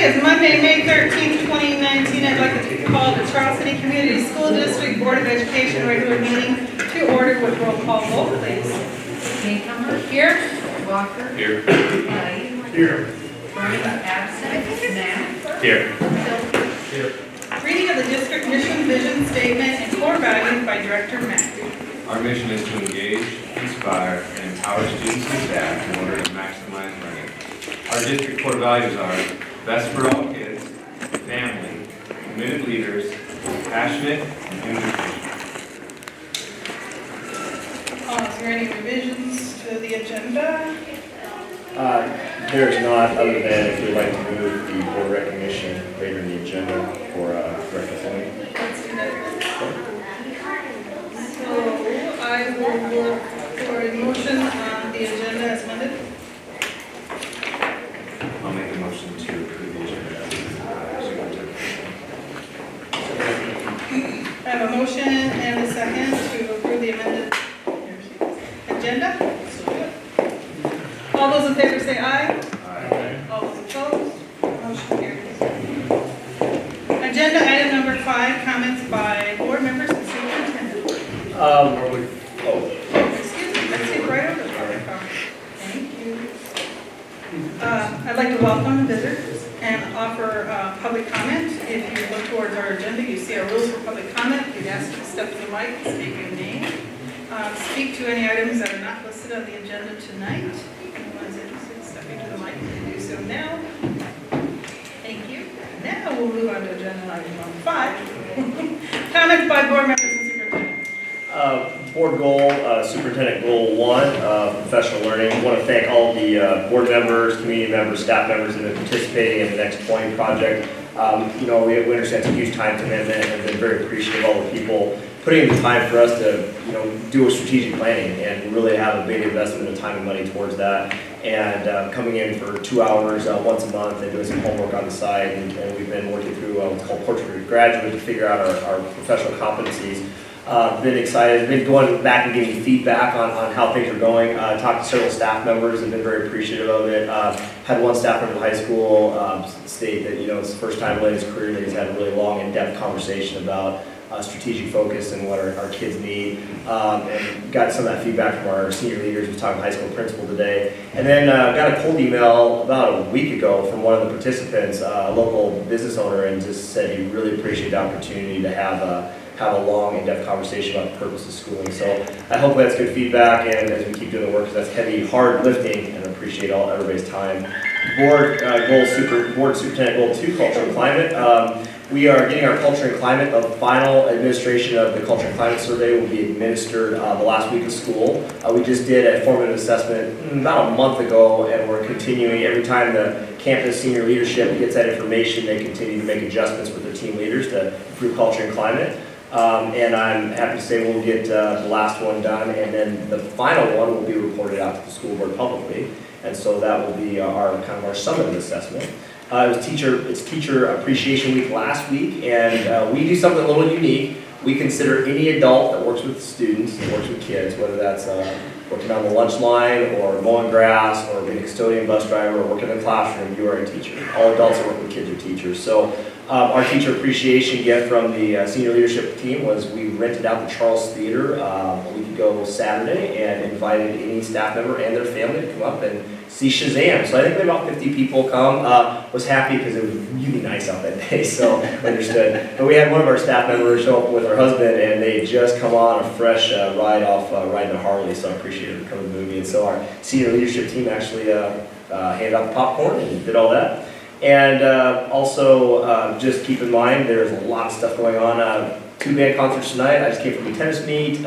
Today is Monday, May 13th, 2019. I'd like to call the Charles City Community School District Board of Education regular meeting to order with roll call vote, please. Newcomer. Here. Walker. Here. Kelly. Here. Bernie absent. Knapp. Here. Silky. Here. Reading of the district mission, vision statement, and core values by Director Mack. Our mission is to engage, inspire, and empower students and staff in order to maximize learning. Our district core values are best for all kids, family, committed leaders, passionate, and human. Is there any revisions to the agenda? There's not, other than if you'd like to move the board recognition later in the agenda for Director Fleming. Let's do that. So I will look for a motion on the agenda as amended. I'll make a motion to approve the agenda. I have a motion and a second to approve the amended agenda. All those in favor say aye. Aye. All those opposed? Motion carries. Agenda item number 5, comments by board members and superintendent. Excuse me, let's see right over there. Thank you. I'd like to welcome visitors and offer public comment. If you look towards our agenda, you see our rules for public comment. You'd ask to step to the mic, state your name. Speak to any items that are not listed on the agenda tonight. Anyone is interested, stepping to the mic, you do so now. Thank you. Now we'll move on to agenda item number 5. Comments by board members and superintendent. Board goal, superintendent goal 1, professional learning. I want to thank all the board members, community members, staff members that have been participating in the Next 20 project. We understand it's a huge time commitment and been very appreciative of all the people putting in the time for us to, do a strategic planning and really have a big investment of time and money towards that. And coming in for 2 hours once a month and doing some homework on the side. And we've been working through what's called Portrait Graduate to figure out our professional competencies. Been excited, been going back and giving feedback on how things are going. Talked to several staff members and been very appreciative of it. Had one staff member in high school state that, it's the first time in his career that he's had a really long, in-depth conversation about strategic focus and what our kids need. And got some of that feedback from our senior leaders. We talked to high school principal today. And then got a cold email about a week ago from one of the participants, a local business owner, and just said he really appreciated the opportunity to have a long, in-depth conversation about the purpose of schooling. So I hope that's good feedback, and as we keep doing the work, because that's heavy, hard lifting, and I appreciate everybody's time. Board superintendent goal 2, culture and climate. We are getting our culture and climate. The final administration of the culture and climate survey will be administered the last week of school. We just did a formative assessment about a month ago, and we're continuing. Every time the campus senior leadership gets that information, they continue to make adjustments with their team leaders to improve culture and climate. And I'm happy to say we'll get the last one done, and then the final one will be reported out to the school board publicly. And so that will be our summative assessment. It's teacher appreciation week last week, and we do something a little unique. We consider any adult that works with students, that works with kids, whether that's working on the lunch line, or mowing grass, or being a custodian, bus driver, or working in the classroom, you are a teacher. All adults that work with kids are teachers. So our teacher appreciation gift from the senior leadership team was we rented out the Charles Theater a week ago Saturday and invited any staff member and their family to come up and see Shazam. So I think we had about 50 people come. Was happy because it was really nice out that day, so understood. But we had one of our staff members show up with her husband, and they just come on a fresh ride off riding a Harley, so I appreciated her coming to the movie. And so our senior leadership team actually handed out the popcorn and did all that. And also, just keep in mind, there's a lot of stuff going on. 2 band concerts tonight. I just came from a tennis meet.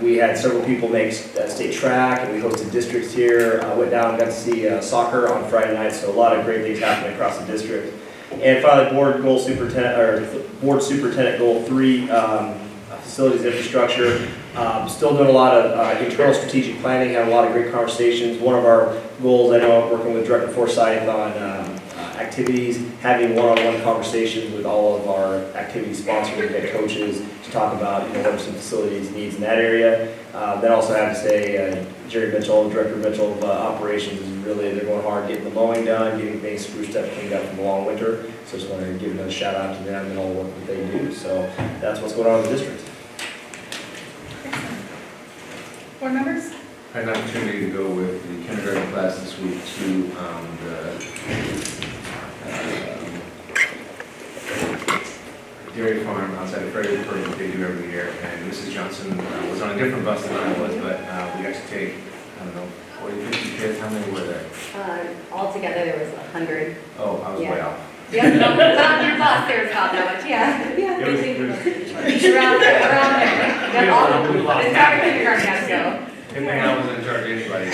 We had several people make state track, and we hosted districts here. Went down and got to see soccer on Friday night, so a lot of great things happening across the district. And finally, board superintendent goal 3, facilities infrastructure. Still doing a lot of internal strategic planning, having a lot of great conversations. One of our goals, I know I'm working with Director Forsyth on activities, having one-on-one conversations with all of our activity sponsors and coaches to talk about what are some facilities needs in that area. Then also have to say, Jerry Mitchell, Director Mitchell of Operations, is really, they're going hard getting the mowing done, getting things spruced up, cleaned up from the long winter. So just wanted to give another shout out to them and all the work that they do. So that's what's going on in the district. Board members? I had an opportunity to go with the kindergarten class this week to the dairy farm outside of Fredericksburg that they do every year. And Mrs. Johnson was on a different bus than I was, but we got to take, I don't know, 40, 50 kids. How many were there? Altogether, there was 100. Oh, I was way off. Yeah, no, not on your bus, there was about that much, yeah. Around there. Yep, all, the entire kindergarten has to go. Good thing I wasn't in charge of anybody.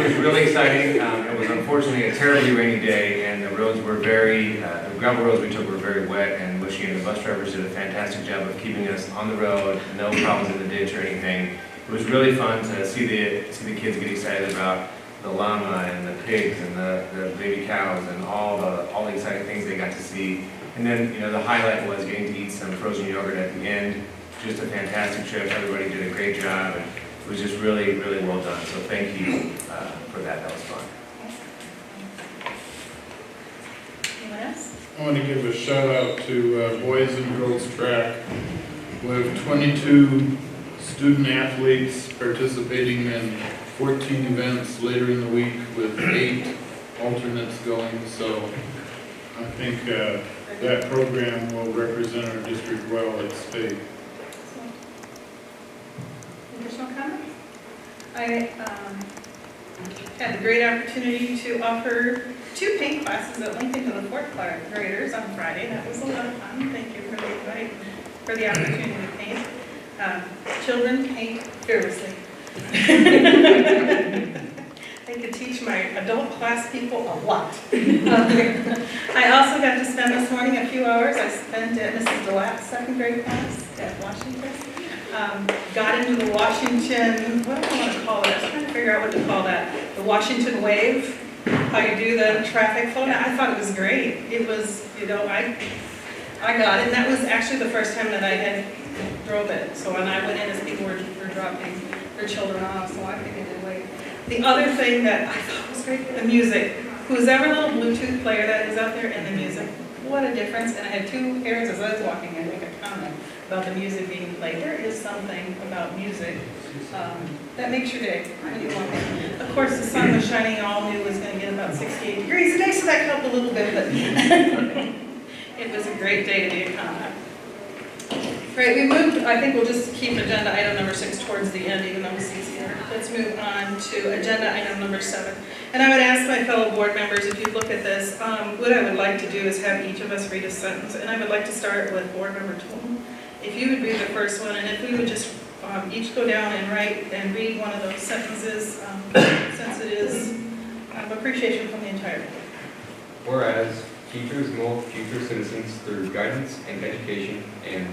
It was really exciting. It was unfortunately a terribly rainy day, and the roads were the gravel roads we took were very wet and mushy, and the bus drivers did a fantastic job of keeping us on the road, no problems in the ditch or anything. It was really fun to see the kids get excited about the llama and the pigs and the baby cows and all the exciting things they got to see. And then, the highlight was getting to eat some frozen yogurt at the end. Just a fantastic trip. Everybody did a great job, and it was just really, really well done. So thank you for that. That was fun. Anyone else? I want to give a shout out to boys and girls track. We have 22 student athletes participating in 14 events later in the week with 8 alternates going. So I think that program will represent our district well at state. Additional comments? I had the great opportunity to offer 2 paint classes at Lincoln to the 4th graders on Friday. That was a lot of fun. Thank you for the invite, for the opportunity to paint. Children paint fearlessly. I could teach my adult class people a lot. I also got to spend this morning a few hours. I spent at Mrs. DeLapp's 2nd grade class at Washington. Got into the Washington, what do I want to call it? I was trying to figure out what to call that. The Washington Wave, how you do the traffic flow. I thought it was great. It was, I got it. And that was actually the first time that I had drove it. So when I went in as people were dropping their children off, so I think I did wait. The other thing that I thought was great, the music. Who's ever a little Bluetooth player that is out there and the music, what a difference. And I had 2 parents as I was walking, I make a comment about the music being played. There is something about music that makes your day when you walk in. Of course, the sun was shining, all knew it was going to get about 68 degrees today, so that helped a little bit, but it was a great day to be a Comet. Right, we moved, I think we'll just keep agenda item number 6 towards the end, even though it's easier. Let's move on to agenda item number 7. And I would ask my fellow board members, if you look at this, what I would like to do is have each of us read a sentence, and I would like to start with board member Toole. If you would read the first one, and if we would just each go down and write and read one of those sentences, since it is appreciation from the entire board. Whereas teachers mold future citizens through guidance and education, and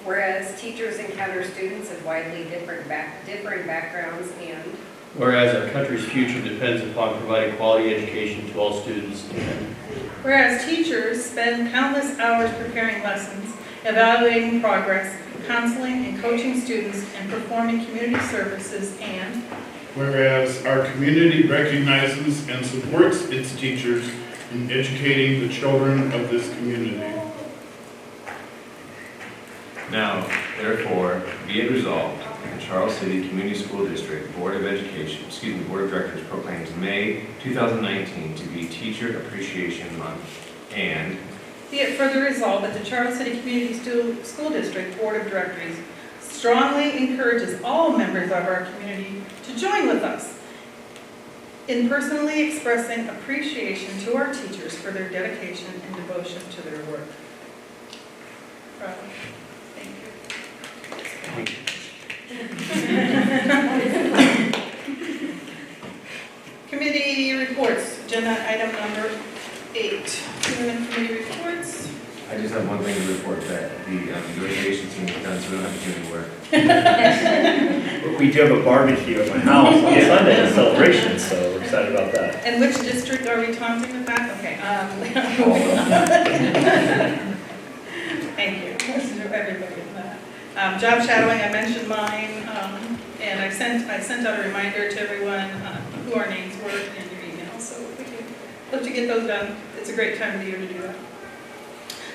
Whereas teachers encounter students of widely different backgrounds, and whereas our country's future depends upon providing quality education to all students, and whereas teachers spend countless hours preparing lessons, evaluating progress, counseling and coaching students, and performing community services, and Whereas our community recognizes and supports its teachers in educating the children of this community. Now, therefore, be it resolved, the Charles City Community School District Board of Board of Directors proclaims May 2019 to be Teacher Appreciation Month, and be it further resolved that the Charles City Community School District Board of Directors strongly encourages all members of our community to join with us in personally expressing appreciation to our teachers for their dedication and devotion to their work. Bravo. Thank you. Committee reports, agenda item number 8. Committee reports. I just have one thing to report, that the negotiation team is done, so we don't have to do any work. We do have a barbecue at my house on Sunday, a celebration, so we're excited about that. And which district are we taunting with that? Okay. Thank you. Most of everybody in that. Job shadowing, I mentioned mine, and I sent out a reminder to everyone who our names were in your email, so if we could look to get those done. It's a great time of the year to do that.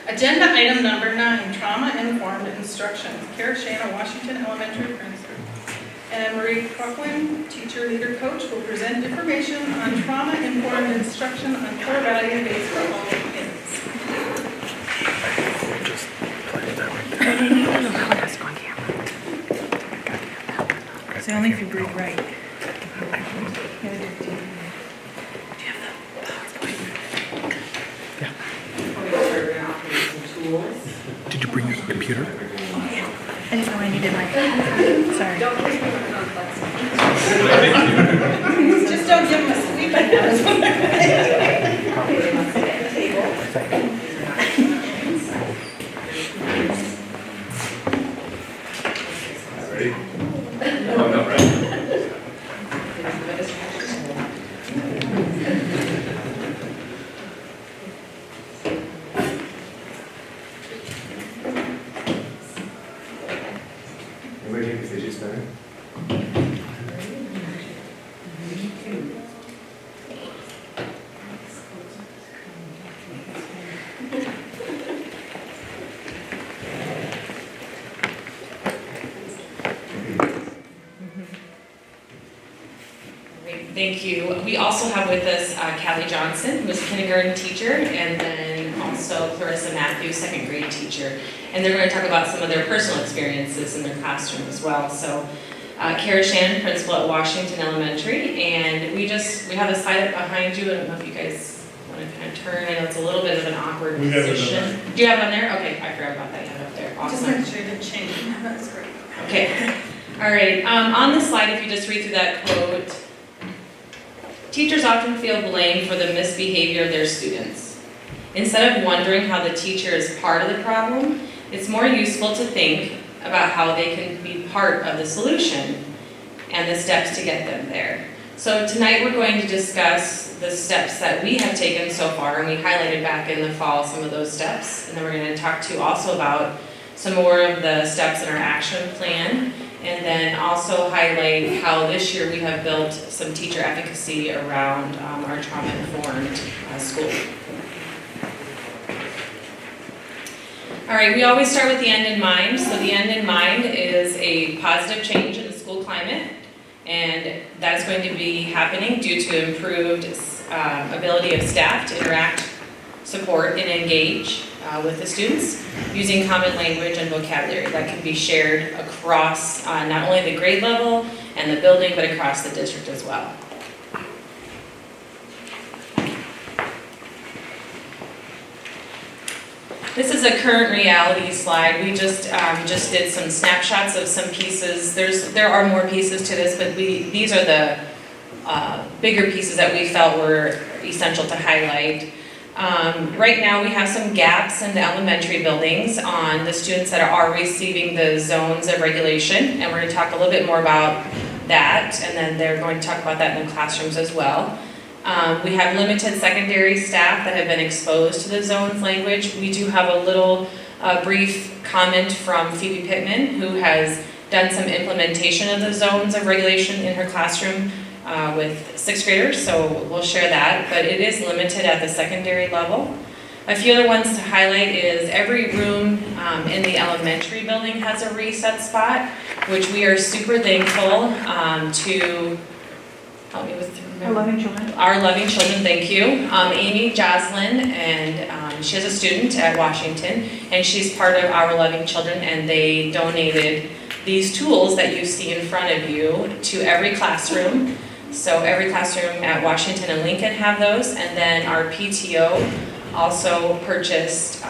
Agenda item number 9, trauma-informed instruction. Kara Shana, Washington Elementary Principal, and Marie Coughlin, teacher, leader, coach, will present information on trauma-informed instruction on core value-based for all kids. So only if you breathe right. Did you bring your computer? I didn't know I needed my, sorry. Just don't give them a sweep Ready? Oh, no, right. Anybody take the fidget spinner? Great, thank you. We also have with us Callie Johnson, who is a kindergarten teacher, and then also Clarissa Matthews, second grade teacher. And they're going to talk about some of their personal experiences in their classroom as well. So Kara Shannon, principal at Washington Elementary, and we have a slide up behind you. I don't know if you guys want to kind of turn. I know it's a little bit of an awkward We have it on position. Do you have it on there? Okay, I forgot about that. You have it up there. Just Awesome. make sure you didn't change. That's great. Okay, all right, on the slide, if you just read through that quote, teachers often feel blamed for the misbehavior of their students. Instead of wondering how the teacher is part of the problem, it's more useful to think about how they can be part of the solution and the steps to get them there. So tonight we're going to discuss the steps that we have taken so far, and we highlighted back in the fall some of those steps, and then we're going to talk to you also about some more of the steps in our action plan, and then also highlight how this year we have built some teacher efficacy around our trauma-informed school. All right, we always start with the end in mind. So the end in mind is a positive change in the school climate, and that's going to be happening due to improved ability of staff to interact, support, and engage with the students using common language and vocabulary that can be shared across not only the grade level and the building, but across the district as well. This is a current reality slide. We just did some snapshots of some pieces. There are more pieces to this, but these are the bigger pieces that we felt were essential to highlight. Right now we have some gaps in the elementary buildings on the students that are receiving the zones of regulation, and we're going to talk a little bit more about that, and then they're going to talk about that in the classrooms as well. We have limited secondary staff that have been exposed to the zones language. We do have a little brief comment from Phoebe Pittman, who has done some implementation of the zones of regulation in her classroom with 6th graders, so we'll share that, but it is limited at the secondary level. A few other ones to highlight is every room in the elementary building has a reset spot, which we are super thankful to, help me with Our loving children. Our loving children, thank you. Amy Joslin, and she is a student at Washington, and she's part of Our Loving Children, and they donated these tools that you see in front of you to every classroom. So every classroom at Washington and Lincoln have those, and then our PTO also purchased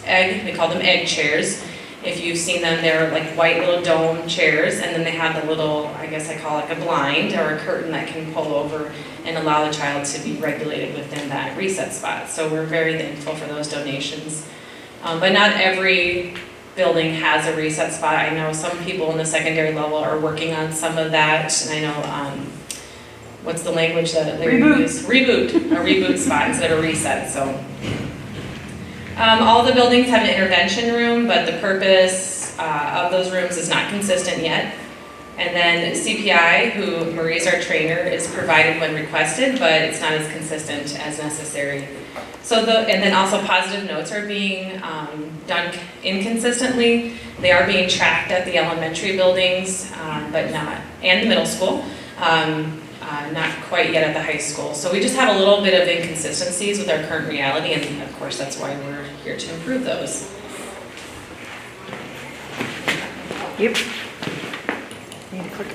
we call them egg chairs. If you've seen them, they're like white little dome chairs, and then they have the little, I guess I call it like a blind or a curtain that can pull over and allow the child to be regulated within that reset spot. So we're very thankful for those donations. But not every building has a reset spot. I know some people in the secondary level are working on some of that, and I know, what's the language that they use? Reboot, a reboot spot instead of a reset, so. All the buildings have an intervention room, but the purpose of those rooms is not consistent yet. And then CPI, who Marie's our trainer, is provided when requested, but it's not as consistent as necessary. And then also positive notes are being done inconsistently. They are being tracked at the elementary buildings, but not, and the middle school, not quite yet at the high school. So we just have a little bit of inconsistencies with our current reality, and of course that's why we're here to improve those. Yep. Need to click.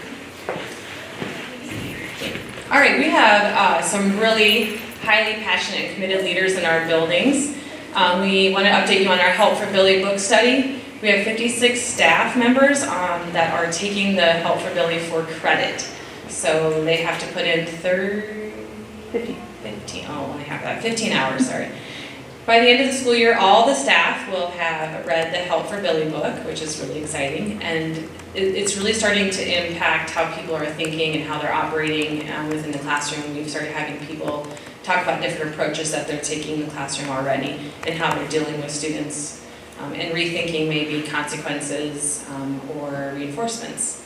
All right, we have some really highly passionate and committed leaders in our buildings. We want to update you on our Help for Billy book study. We have 56 staff members that are taking the Help for Billy for credit. So they have to put in 15 hours, sorry. By the end of the school year, all the staff will have read the Help for Billy book, which is really exciting. And it's really starting to impact how people are thinking and how they're operating within the classroom. We've started having people talk about different approaches that they're taking in the classroom already and how they're dealing with students and rethinking maybe consequences or reinforcements.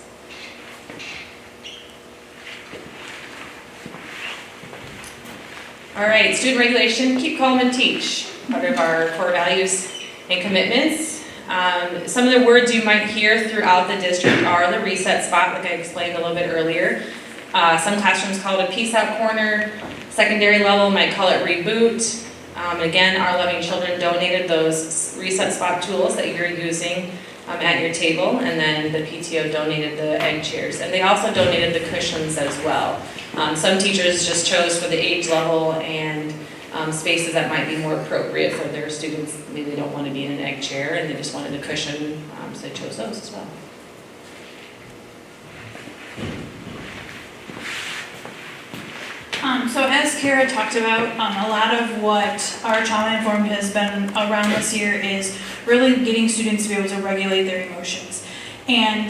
All right, student regulation, keep calm and teach. Part of our core values and commitments. Some of the words you might hear throughout the district are the reset spot, like I explained a little bit earlier. Some classrooms call it a peace out corner. Secondary level might call it reboot. Again, Our Loving Children donated those reset spot tools that you're using at your table, and then the PTO donated the egg chairs. And they also donated the cushions as well. Some teachers just chose for the age level and spaces that might be more appropriate for their students. Maybe they don't want to be in an egg chair and they just wanted a cushion, so they chose those as well. So as Kara talked about, a lot of what our Trauma Informed has been around this year is really getting students to be able to regulate their emotions. And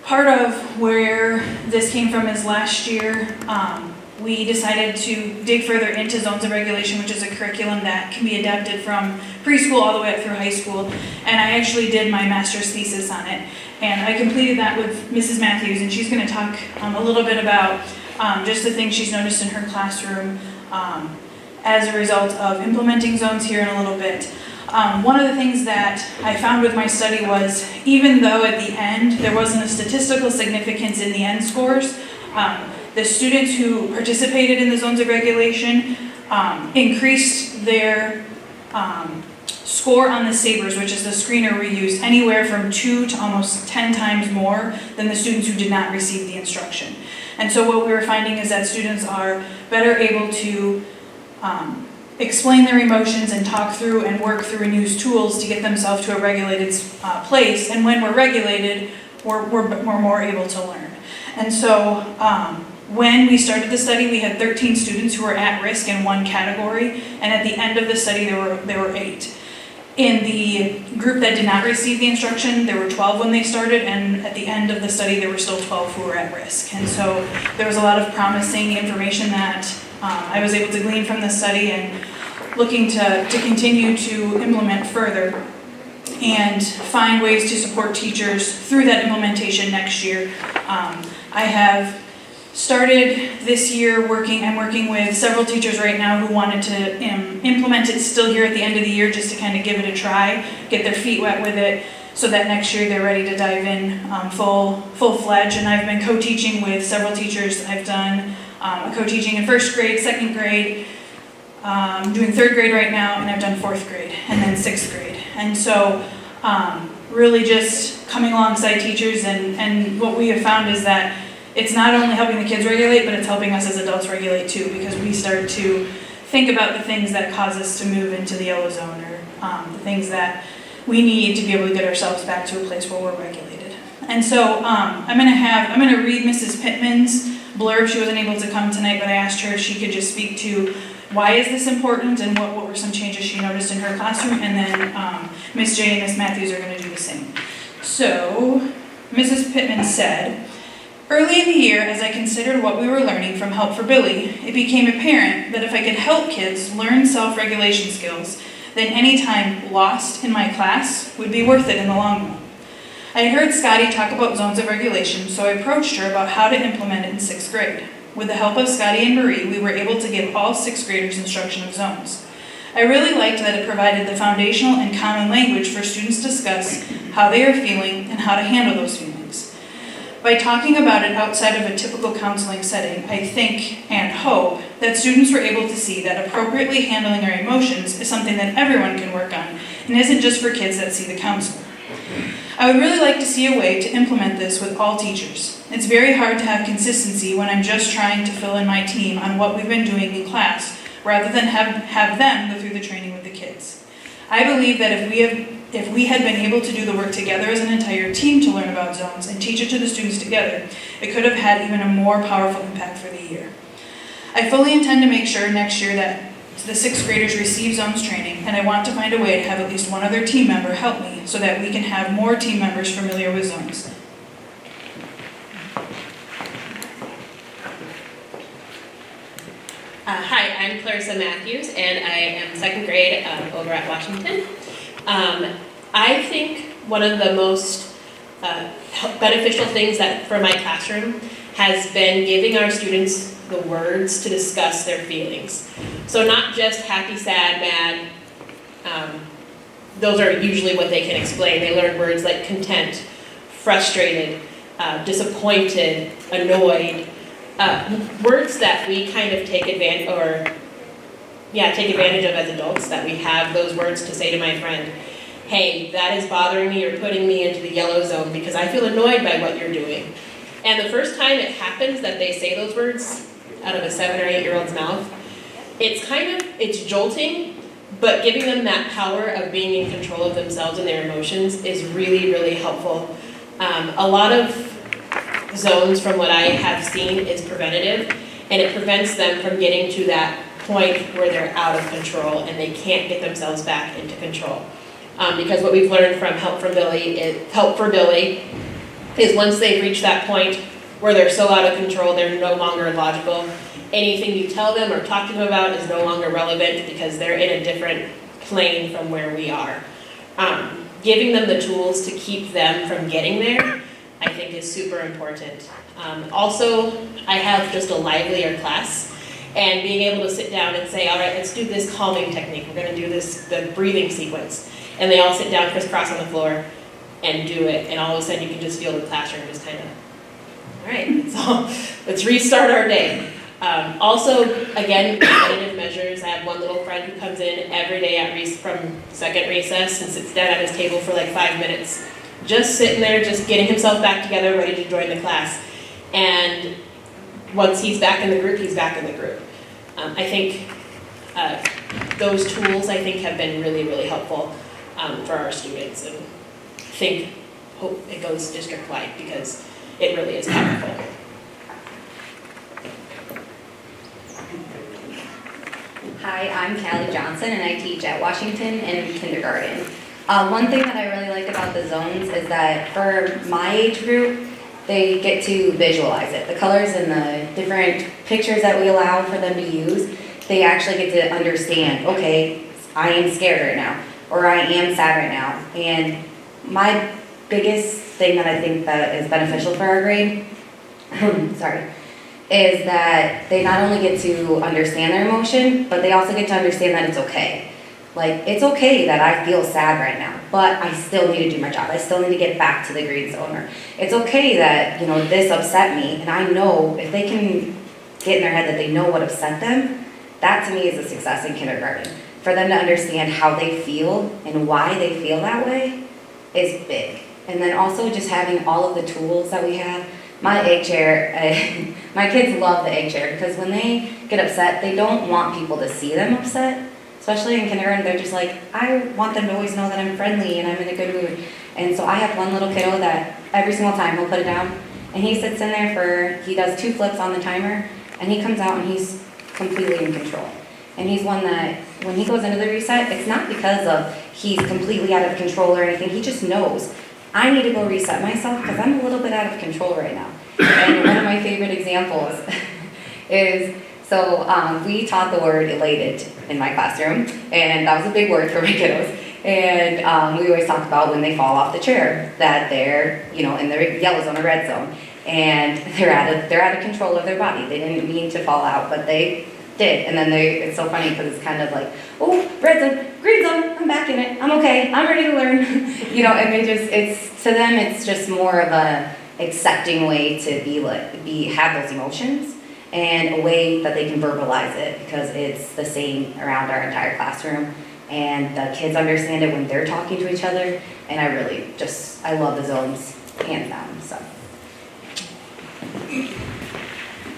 part of where this came from is last year, we decided to dig further into Zones of Regulation, which is a curriculum that can be adapted from preschool all the way up through high school. And I actually did my master's thesis on it. And I completed that with Mrs. Matthews, and she's going to talk a little bit about just the things she's noticed in her classroom as a result of implementing zones here in a little bit. One of the things that I found with my study was, even though at the end there wasn't a statistical significance in the end scores, the students who participated in the Zones of Regulation increased their score on the SABRS, which is the screener we use, anywhere from 2 to almost 10 times more than the students who did not receive the instruction. And so what we were finding is that students are better able to explain their emotions and talk through and work through and use tools to get themselves to a regulated place. And when we're regulated, we're more able to learn. And so when we started the study, we had 13 students who were at risk in one category, and at the end of the study, there were 8. In the group that did not receive the instruction, there were 12 when they started, and at the end of the study, there were still 12 who were at risk. And so there was a lot of promising information that I was able to glean from the study, and looking to continue to implement further and find ways to support teachers through that implementation next year. I have started this year I'm working with several teachers right now who wanted to implement it still here at the end of the year, just to kind of give it a try, get their feet wet with it, so that next year they're ready to dive in full-fledged. And I've been co-teaching with several teachers. I've done co-teaching in 1st grade, 2nd grade, doing 3rd grade right now, and I've done 4th grade, and then 6th grade. And so really just coming alongside teachers, and what we have found is that it's not only helping the kids regulate, but it's helping us as adults regulate too, because we start to think about the things that cause us to move into the yellow zone, or the things that we need to be able to get ourselves back to a place where we're regulated. And so I'm gonna read Mrs. Pittman's blurb. She wasn't able to come tonight, but I asked her if she could just speak to why is this important and what were some changes she noticed in her classroom, and then Ms. J and Ms. Matthews are gonna do the same. So Mrs. Pittman said, "Early in the year, as I considered what we were learning from Help for Billy, it became apparent that if I could help kids learn self-regulation skills, then any time lost in my class would be worth it in the long run. I heard Scotty talk about zones of regulation, so I approached her about how to implement it in 6th grade. With the help of Scotty and Marie, we were able to give all 6th graders instruction of zones. I really liked that it provided the foundational and common language for students to discuss how they are feeling and how to handle those feelings. By talking about it outside of a typical counseling setting, I think and hope that students were able to see that appropriately handling our emotions is something that everyone can work on and isn't just for kids that see the counselor. I would really like to see a way to implement this with all teachers. It's very hard to have consistency when I'm just trying to fill in my team on what we've been doing in class, rather than have them go through the training with the kids. I believe that if we had been able to do the work together as an entire team to learn about zones and teach it to the students together, it could have had even a more powerful impact for the year. I fully intend to make sure next year that the 6th graders receive zones training, and I want to find a way to have at least one other team member help me so that we can have more team members familiar with zones. Hi, I'm Clarissa Matthews, and I am 2nd grade over at Washington. I think one of the most beneficial things for my classroom has been giving our students the words to discuss their feelings. So not just happy, sad, mad. Those are usually what they can explain. They learn words like content, frustrated, disappointed, annoyed. Words that we kind of take advantage of as adults, that we have those words to say to my friend, hey, that is bothering me or putting me into the yellow zone because I feel annoyed by what you're doing. And the first time it happens that they say those words out of a 7 or 8-year-old's mouth, it's jolting, but giving them that power of being in control of themselves and their emotions is really, really helpful. A lot of zones, from what I have seen, is preventative, and it prevents them from getting to that point where they're out of control and they can't get themselves back into control. Because what we've learned from Help for Billy is once they've reached that point where they're so out of control, they're no longer logical. Anything you tell them or talk to them about is no longer relevant because they're in a different plane from where we are. Giving them the tools to keep them from getting there, I think, is super important. Also, I have just a livelier class, and being able to sit down and say, all right, let's do this calming technique. We're gonna do the breathing sequence. And they all sit down crisscross on the floor and do it, and all of a sudden you can just feel the classroom just kind of, all right, let's restart our day. Also, again, preventative measures. I have one little friend who comes in every day from second recess and sits down at his table for like 5 minutes, just sitting there, just getting himself back together, ready to join the class. And once he's back in the group, he's back in the group. I think those tools, have been really, really helpful for our students, and hope it goes district-wide because it really is powerful. Hi, I'm Callie Johnson, and I teach at Washington in kindergarten. One thing that I really like about the zones is that for my age group, they get to visualize it. The colors and the different pictures that we allow for them to use, they actually get to understand, okay, I am scared right now, or I am sad right now. And my biggest thing that I think that is beneficial for our grade, is that they not only get to understand their emotion, but they also get to understand that it's okay. Like, it's okay that I feel sad right now, but I still need to do my job. I still need to get back to the green zone. Or it's okay that, this upset me, and I know if they can get in their head that they know what upset them, that to me is a success in kindergarten. For them to understand how they feel and why they feel that way is big. And then also just having all of the tools that we have. My egg chair, my kids love the egg chair because when they get upset, they don't want people to see them upset. Especially in kindergarten, they're just like, I want them to always know that I'm friendly and I'm in a good mood. And so I have one little kiddo that every single time he'll put it down and he sits in there he does 2 flips on the timer and he comes out and he's completely in control. And he's one that when he goes into the reset, it's not because of he's completely out of control or anything, he just knows, I need to go reset myself because I'm a little bit out of control right now. And one of my favorite examples is, So we taught the word elated in my classroom, and that was a big word for my kiddos. And we always talk about when they fall off the chair, that they're, you know, in the yellow zone or red zone, and they're out of control of their body. They didn't mean to fall out, but they did. And then it's so funny because it's kind of like, oh, red zone, green zone, I'm back in it, I'm okay, I'm ready to learn. You know, and to them, it's just more of a accepting way to have those emotions, and a way that they can verbalize it, because it's the same around our entire classroom. And the kids understand it when they're talking to each other, and I love the zones, hands down, so.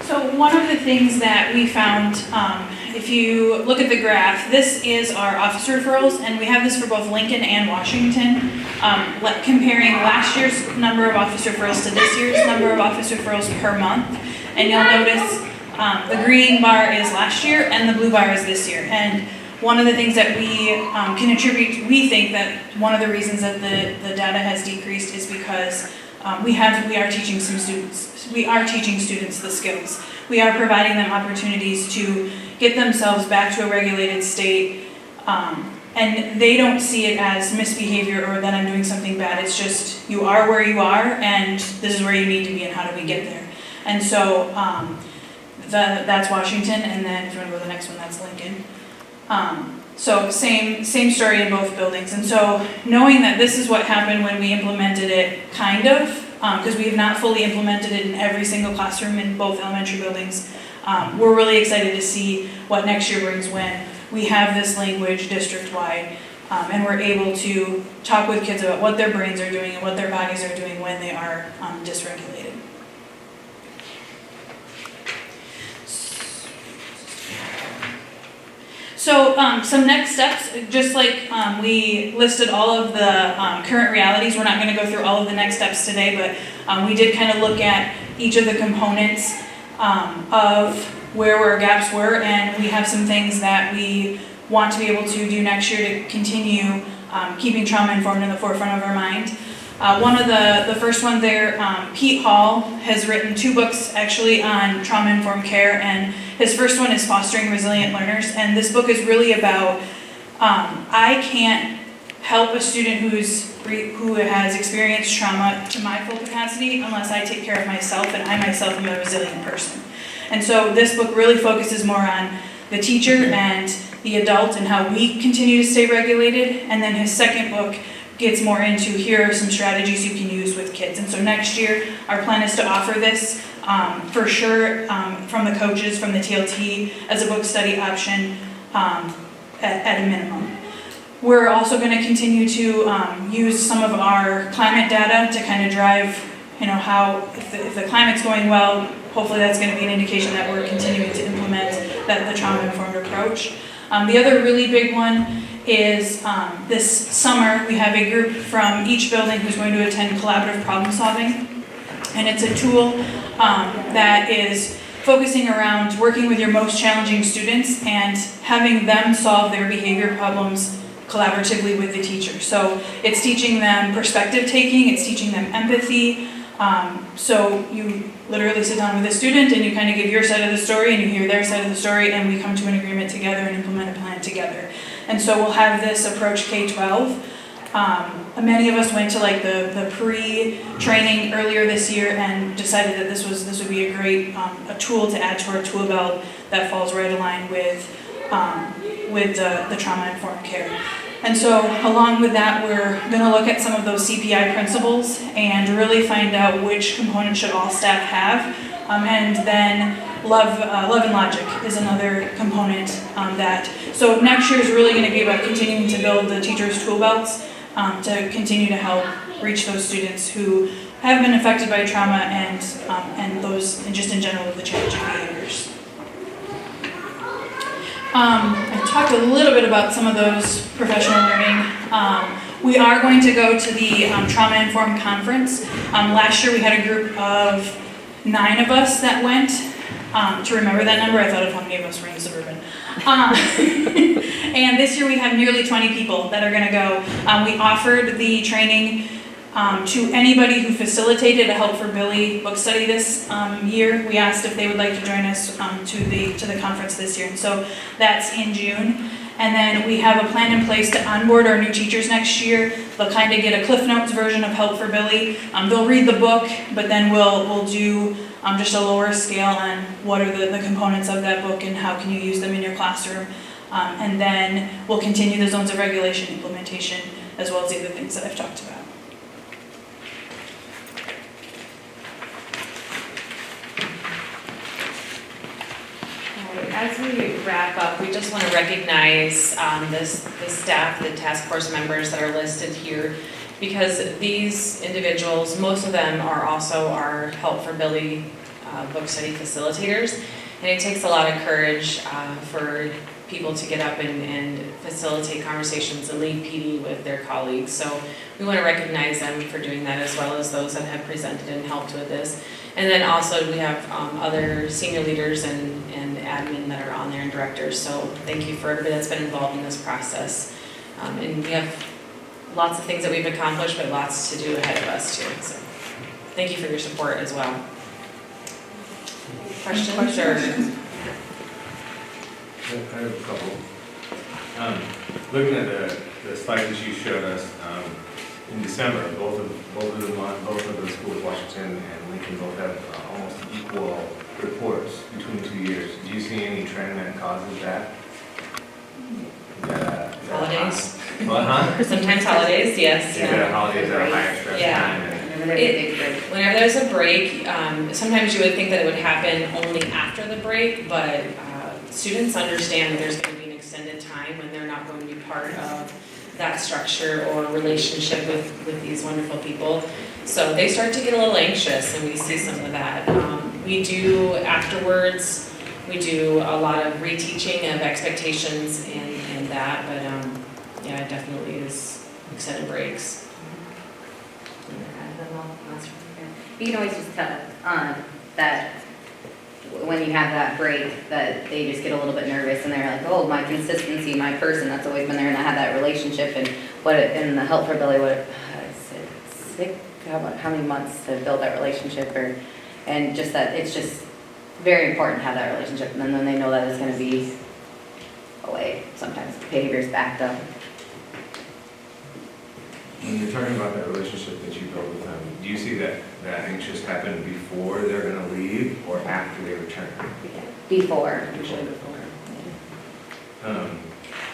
So one of the things that we found, if you look at the graph, this is our office referrals, and we have this for both Lincoln and Washington, comparing last year's number of office referrals to this year's number of office referrals per month. And you'll notice the green bar is last year and the blue bar is this year. And one of the things that we can attribute, we think that one of the reasons that the data has decreased is because we are teaching students the skills. We are providing them opportunities to get themselves back to a regulated state, and they don't see it as misbehavior or that I'm doing something bad. It's just, you are where you are, and this is where you need to be, and how do we get there? And so that's Washington, and then if you want to go to the next one, that's Lincoln. So same story in both buildings. And so knowing that this is what happened when we implemented it, kind of, because we have not fully implemented it in every single classroom in both elementary buildings, we're really excited to see what next year brings when we have this language district-wide, and we're able to talk with kids about what their brains are doing and what their bodies are doing when they are dysregulated. So some next steps, just like we listed all of the current realities, we're not going to go through all of the next steps today, but we did kind of look at each of the components of where our gaps were, and we have some things that we want to be able to do next year to continue keeping trauma informed in the forefront of our mind. One of the first one there, Pete Hall has written 2 books actually on trauma-informed care, and his first one is Fostering Resilient Learners, and this book is really about, I can't help a student who has experienced trauma to my full capacity unless I take care of myself, and I myself am a resilient person. And so this book really focuses more on the teacher and the adult and how we continue to stay regulated, and then his second book gets more into, here are some strategies you can use with kids. And so next year, our plan is to offer this for sure from the coaches, from the TLT, as a book study option at a minimum. We're also going to continue to use some of our climate data to kind of drive, how, if the climate's going well, hopefully that's going to be an indication that we're continuing to implement the trauma-informed approach. The other really big one is this summer we have a group from each building who's going to attend collaborative problem solving, and it's a tool that is focusing around working with your most challenging students and having them solve their behavior problems collaboratively with the teacher. So it's teaching them perspective taking, it's teaching them empathy. So you literally sit down with a student and you kind of give your side of the story and you hear their side of the story, and we come to an agreement together and implement a plan together. And so we'll have this approach K-12. Many of us went to like the pre-training earlier this year and decided that this would be a great a tool to add to our tool belt that falls right aligned with the trauma-informed care. And so along with that, we're going to look at some of those CPI principles and really find out which components should all staff have. And then love and logic is another component so next year is really going to be about continuing to build the teachers' tool belts to continue to help reach those students who have been affected by trauma and just in general with the challenging behaviors. I talked a little bit about some of those professional learning. We are going to go to the Trauma-Informed Conference. Last year we had a group of 9 of us that went. To remember that number, I thought of how many of us were in Suburban. And this year we have nearly 20 people that are going to go. We offered the training To anybody who facilitated a Help for Billy book study this year, we asked if they would like to join us to the conference this year. And so that's in June. And then we have a plan in place to onboard our new teachers next year. They'll kind of get a Cliff Notes version of Help for Billy. They'll read the book, but then we'll do just a lower scale on what are the components of that book and how can you use them in your classroom. And then we'll continue the zones of regulation implementation as well as the other things that I've talked about. As we wrap up, we just want to recognize the staff, the task force members that are listed here, because these individuals, most of them are also our Help for Billy book study facilitators, and it takes a lot of courage for people to get up and facilitate conversations and lead PD with their colleagues. So we want to recognize them for doing that, as well as those that have presented and helped with this. And then also we have other senior leaders and admin that are on there and directors. So thank you for everybody that's been involved in this process. And we have lots of things that we've accomplished, but lots to do ahead of us too. So thank you for your support as well. Questions or? I have a couple. Looking at the slides that you showed us, in December, both of the schools, Washington and Lincoln, both have almost equal reports between 2 years. Do you see any trend that causes that? Holidays. Well, huh? Sometimes holidays, yes. Yeah, the holidays are a higher stress time. Whenever there's a break, sometimes you would think that it would happen only after the break, but students understand that there's going to be an extended time when they're not going to be part of that structure or relationship with these wonderful people. So they start to get a little anxious, and we see some of that. We do afterwards, we do a lot of reteaching of expectations and that, but yeah, it definitely is extended breaks. You can always just tell that when you have that break, that they just get a little bit nervous and they're like, oh, my consistency, my person that's always been there, and I have that relationship, and in the Help for Billy, how many months to build that relationship, and just that it's just very important to have that relationship, and then when they know that it's going to be away, sometimes behavior's backed up. When you're talking about that relationship that you built with them, do you see that anxious happen before they're going to leave or after they return? Before. Usually before.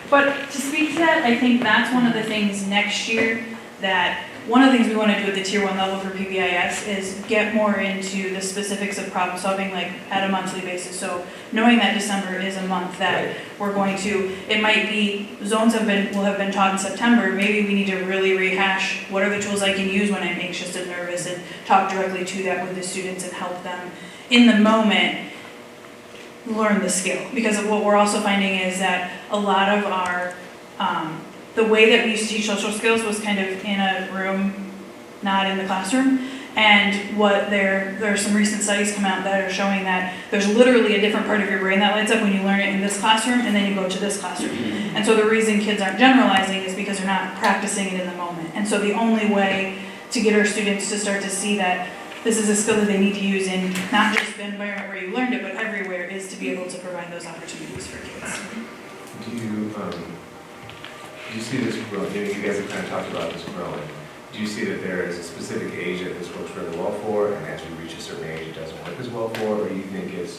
But to speak to that, I think that's one of the things next year that one of the things we want to do at the Tier 1 level for PBIS is get more into the specifics of problem solving, like at a monthly basis. So knowing that December is a month that we're going to, it might be, zones will have been taught in September. Maybe we need to really rehash what are the tools I can use when I'm anxious and nervous, and talk directly to that with the students and help them in the moment learn the skill. Because of what we're also finding is that a lot of our, the way that we used to teach social skills was kind of in a room, not in the classroom. And there are some recent studies come out that are showing that there's literally a different part of your brain that lights up when you learn it in this classroom and then you go to this classroom. And so the reason kids aren't generalizing is because they're not practicing it in the moment. And so the only way to get our students to start to see that this is a skill that they need to use in not just the environment where you learned it, but everywhere, is to be able to provide those opportunities for kids. Do you see this growing? You guys have kind of talked about this growing. Do you see that there is a specific age that this works really well for, and as we reach a certain age, it doesn't work as well for, or do you think it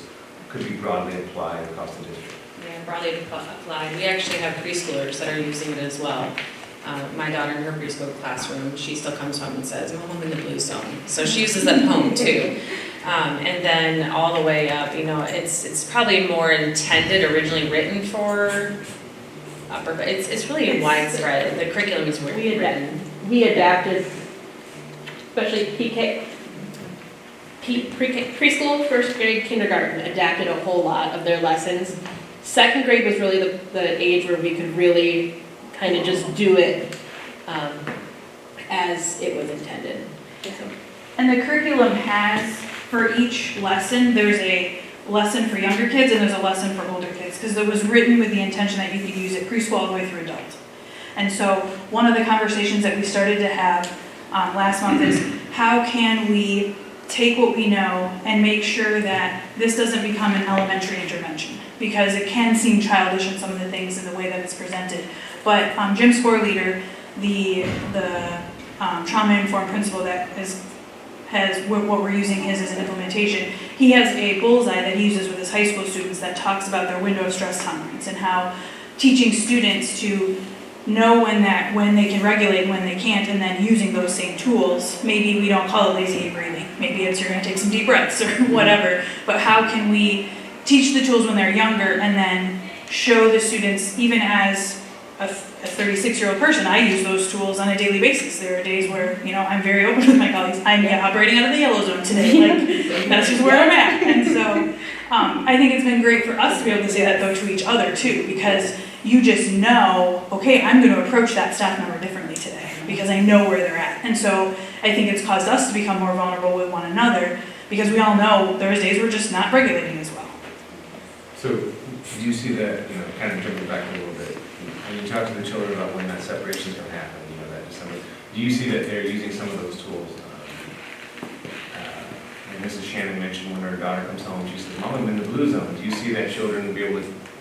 could be broadly applied across the district? Yeah, broadly applied. We actually have preschoolers that are using it as well. My daughter in her preschool classroom, she still comes home and says, Mom, I'm in the blue zone. So she uses it at home too. And then all the way up, it's probably more intended, originally written for upper, but it's really widespread. The curriculum is written. We adapted, especially preschool, first grade, kindergarten, adapted a whole lot of their lessons. Second grade was really the age where we could really kind of just do it as it was intended. And the curriculum has, for each lesson, there's a lesson for younger kids and there's a lesson for older kids, because it was written with the intention that you could use it preschool all the way through adult. And so one of the conversations that we started to have last month is how can we take what we know and make sure that this doesn't become an elementary intervention? Because it can seem childish in some of the things in the way that it's presented. But Jim Sporleader, the trauma-informed principal that has what we're using his as an implementation, he has a bullseye that he uses with his high school students that talks about their window of stress tolerance and how teaching students to know when they can regulate and when they can't, and then using those same tools. Maybe we don't call it lazy breathing. Maybe it's you're gonna take some deep breaths or whatever. But how can we teach the tools when they're younger and then show the students, even as a 36-year-old person, I use those tools on a daily basis. There are days where, I'm very open with my colleagues. I'm operating out of the yellow zone today. Like, that's just where I'm at. And so I think it's been great for us to be able to say that though to each other too, because you just know, okay, I'm going to approach that staff member differently today because I know where they're at. And so I think it's caused us to become more vulnerable with one another because we all know there's days we're just not regulating as well. So do you see that, kind of jumping back a little bit, when you talk to the children about when that separation is going to happen, that December, do you see that they're using some of those tools? And Mrs. Shannon mentioned when her daughter comes home, she says, Mom, I'm in the blue zone. Do you see that children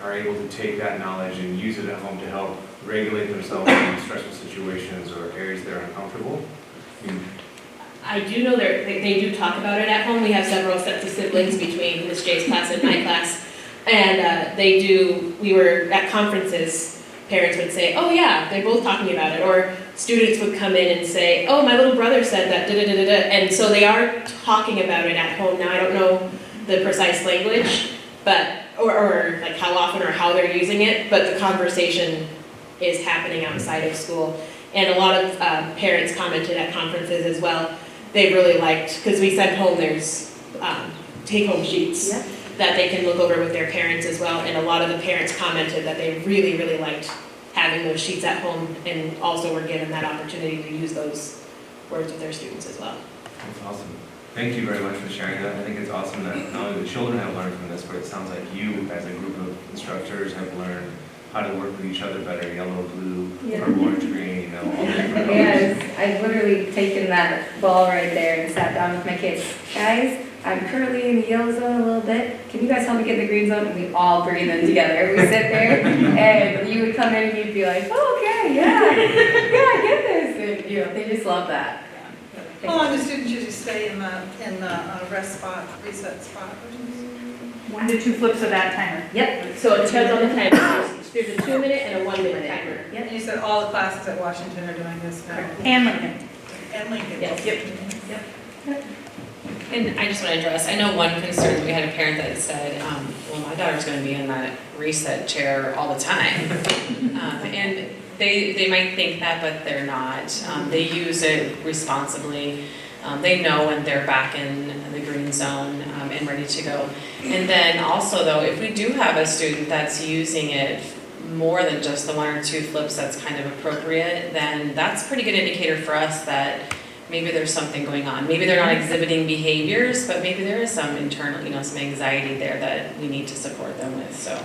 are able to take that knowledge and use it at home to help regulate themselves in stressful situations or areas they're uncomfortable? I do know they do talk about it at home. We have several sets of siblings between Miss J's class and my class. And we were at conferences, parents would say, oh yeah, they're both talking about it. Or students would come in and say, oh, my little brother said that, da-da-da-da-da. And so they are talking about it at home. Now, I don't know the precise language, but or like how often or how they're using it, but the conversation is happening outside of school. And a lot of parents commented at conferences as well. They really liked, because we sent home, there's take-home sheets that they can look over with their parents as well. And a lot of the parents commented that they really, really liked having those sheets at home and also were given that opportunity to use those words with their students as well. That's awesome. Thank you very much for sharing that. I think it's awesome that not only the children have learned from this, but it sounds like you, as a group of instructors, have learned how to work with each other better, yellow, blue, purple, orange, green, all the different colors. Yes, I've literally taken that ball right there and sat down with my kids. Guys, I'm currently in the yellow zone a little bit. Can you guys help me get in the green zone? And we all breathe in together. We sit there, and you would come in and you'd be like, oh, okay, yeah, I get this. And, they just love that. How long do students usually stay in the rest spot, reset spot? 1 to 2 flips of that timer. Yep. So it depends on the timer. There's a 2-minute and a 1-minute timer. And you said all the classes at Washington are doing this now? And Lincoln. And Lincoln? Yes. Yep. And I just want to address, I know one concern, we had a parent that said, well, my daughter's going to be in that reset chair all the time. And they might think that, but they're not. They use it responsibly. They know when they're back in the green zone and ready to go. And then also though, if we do have a student that's using it more than just the 1 or 2 flips that's kind of appropriate, then that's a pretty good indicator for us that maybe there's something going on. Maybe they're not exhibiting behaviors, but maybe there is some internal, some anxiety there that we need to support them with, so.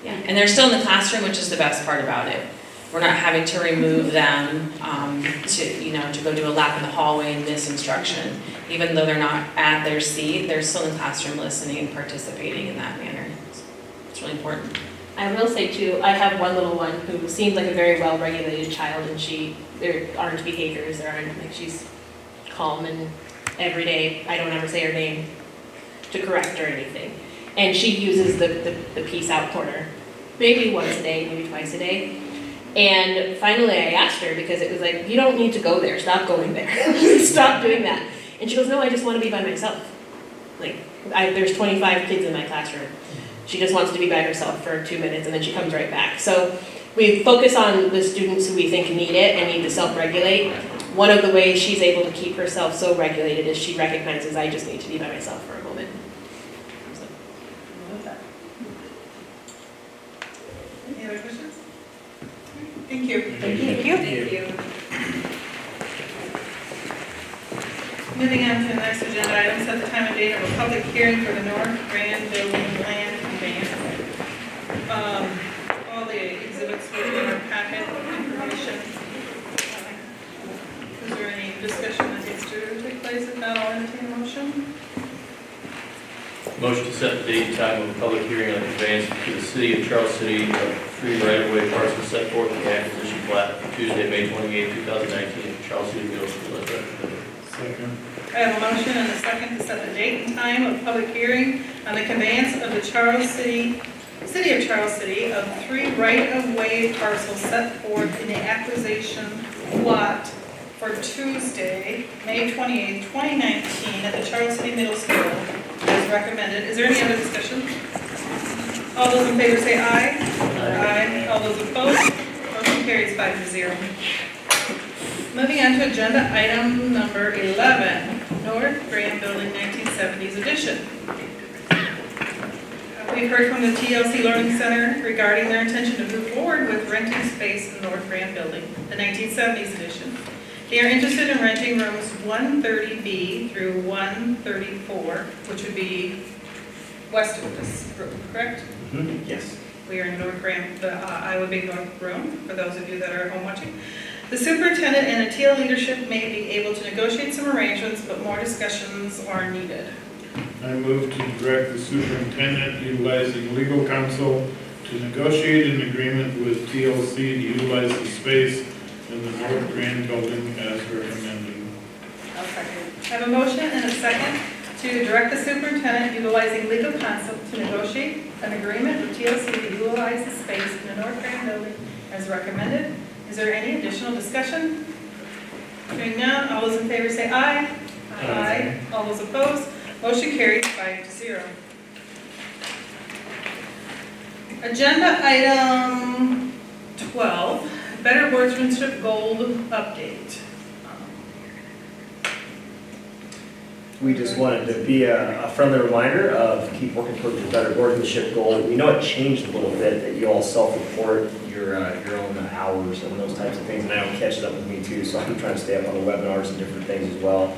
Yeah, and they're still in the classroom, which is the best part about it. We're not having to remove them to go do a lap in the hallway and miss instruction. Even though they're not at their seat, they're still in the classroom listening and participating in that manner. It's really important. I will say too, I have one little one who seems like a very well-regulated child, and there aren't behaviors, she's calm, and every day, I don't ever say her name to correct or anything. And she uses the peace out corner, maybe once a day, maybe twice a day. And finally I asked her, because it was like, you don't need to go there, stop going there, stop doing that. And she goes, no, I just want to be by myself. There's 25 kids in my classroom. She just wants to be by herself for 2 minutes and then she comes right back. So we focus on the students who we think need it and need to self-regulate. One of the ways she's able to keep herself so regulated is she recognizes, I just need to be by myself for a moment. Any other questions? Thank you. Thank you. Moving on to the next agenda item, set the time and date of a public hearing for the North Grand Building Land Conveyance. All the exhibits were in our packet, information. Is there there any discussion that needs to take place? If not, I'll entertain a motion. Motion to set the date and time of a public hearing on conveyance to the city of Charles City of 3 right-of-way parcels set forth in the acquisition plat for Tuesday, May 28, 2019, at Charles City Middle School as recommended. Second. I have a motion and a second to set the date and time of public hearing on the conveyance of the City of Charles City of 3 right-of-way parcels set forth in the acquisition plot for Tuesday, May 28, 2019, at the Charles City Middle School as recommended. Is there any other discussion? All those in favor say aye. Aye. All those opposed? Motion carries 5-0. Moving on to agenda item number 11, North Graham Building 1970s edition. We've heard from the TLC Learning Center regarding their intention to move forward with renting space in the North Graham Building, the 1970s edition. They are interested in renting rooms 130B through 134, which would be west of this room, correct? Mm-hmm. Yes. We are in North Graham, the Iowa Big North room, for those of you that are home watching. The superintendent and the TL leadership may be able to negotiate some arrangements, but more discussions are needed. I move to direct the superintendent utilizing legal counsel to negotiate an agreement with TLC to utilize the space in the North Grand Building as recommended. I'll second. I have a motion and a second to direct the superintendent utilizing legal counsel to negotiate an agreement with TLC to utilize the space in the North Grand Building as recommended. Is there any additional discussion? Hearing none, all those in favor say aye. Aye. All those opposed? Motion carries 5-0. Agenda item 12, Better Wordsmanship Gold Update. We just wanted to be a friendly reminder of keep working towards your better workmanship goal. We know it changed a little bit, that you all self-report your own hours and those types of things, and I know it catches up with me too, so I'm trying to stay up on the webinars and different things as well.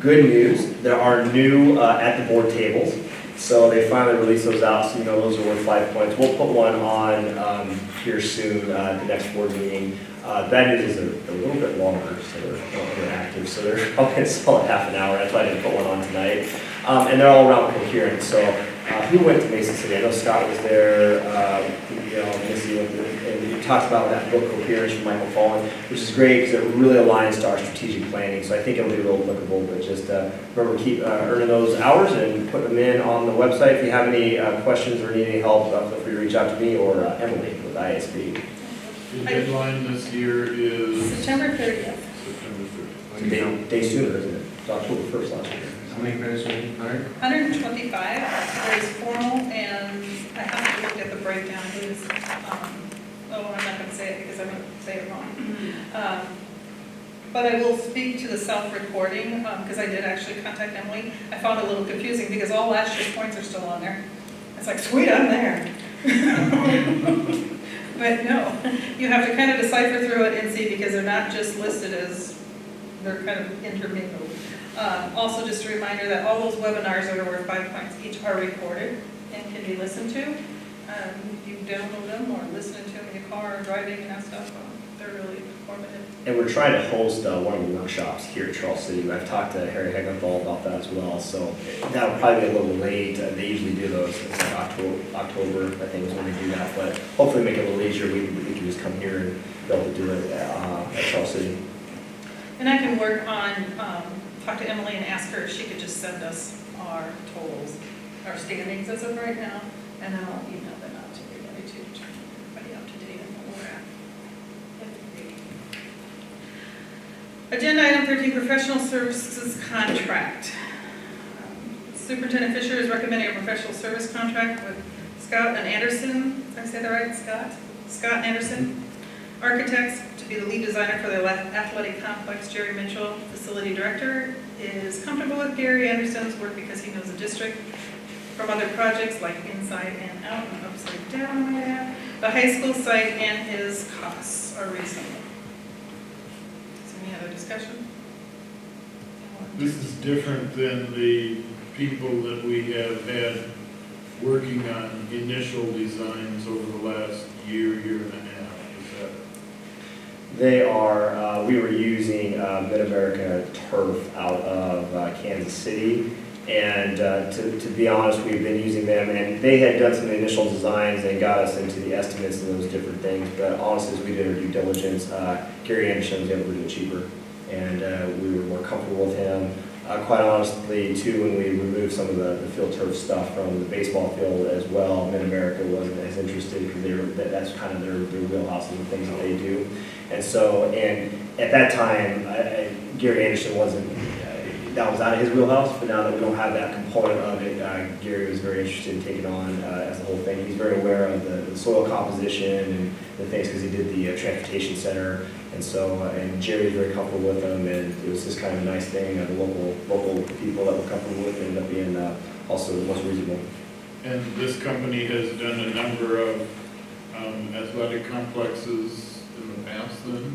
Good news, there are new at the board tables, so they finally released those out, so you know those are worth 5 points. We'll put one on here soon, the next board meeting. That is a little bit longer, so they're active, so they're probably going to sell at half an hour. That's why I didn't put one on tonight. And they're all around coherence. So who went to Mason City? I know Scott was there, Missy, and we talked about that book, Coherence, from Michael Pollan, which is great because it really aligns to our strategic planning. So I think it'll be real applicable, but just remember, keep earning those hours and put them in on the website. If you have any questions or need any help, feel free to reach out to me or Emily with ISB. The deadline this year is September 30th. September 30th. Day sooner, isn't it? It's October 1st last year. How many credits are you hired? 125. There's formal, and I haven't looked at the breakdown. It was, I'm not going to say it because I'm going to say it wrong. But I will speak to the self-reporting because I did actually contact Emily. I found it a little confusing because all last year's points are still on there. It's like, sweet, I'm there. But no, you have to kind of decipher through it and see because they're not just listed as, they're kind of intermingled. Also, just a reminder that all those webinars that are worth 5 points each are recorded and can be listened to. You download them or listen to them in your car or driving and that stuff. They're really informative. And we're trying to host one of the workshops here at Charles City. I've talked to Harry Hegenthal about that as well, so that'll probably be a little late. They usually do those, it's like October, I think is when they do that, but hopefully make it a little easier. We can just come here and be able to do it at Charles City. And I can work on, talk to Emily and ask her if she could just send us our totals, our standings as of right now, and then I'll email them out to everybody to keep everybody up to date on where we're at. Agenda item 13, professional services contract. Superintendent Fisher is recommending a professional service contract with Scott and Anderson. Did I say that right, Scott? Scott and Anderson, architects, to be the lead designer for the athletic complex. Jerry Mitchell, facility director, is comfortable with Gary Anderson's work because he knows the district from other projects like inside and out and upside down. The high school site and his costs are reasonable. Any other discussion? This is different than the people that we have had working on initial designs over the last year and a half. Is that? They are, we were using Mid-America Turf out of Kansas City. And to be honest, we've been using them, and they had done some initial designs and got us into the estimates and those different things. But honestly, as we did our due diligence, Gary Anderson was able to do it cheaper, and we were more comfortable with him. Quite honestly, too, when we removed some of the field turf stuff from the baseball field as well, Mid-America wasn't as interested because that's kind of their wheelhouse and the things that they do. And so, and at that time, Gary Anderson wasn't, that was out of his wheelhouse, but now that we don't have that component of it, Gary was very interested in taking on as the whole thing. He's very aware of the soil composition and the things because he did the transportation center. And so, and Jerry was very comfortable with them, and it was just kind of a nice thing. The local people that were comfortable with ended up being also the most reasonable. And this company has done a number of athletic complexes in the past then?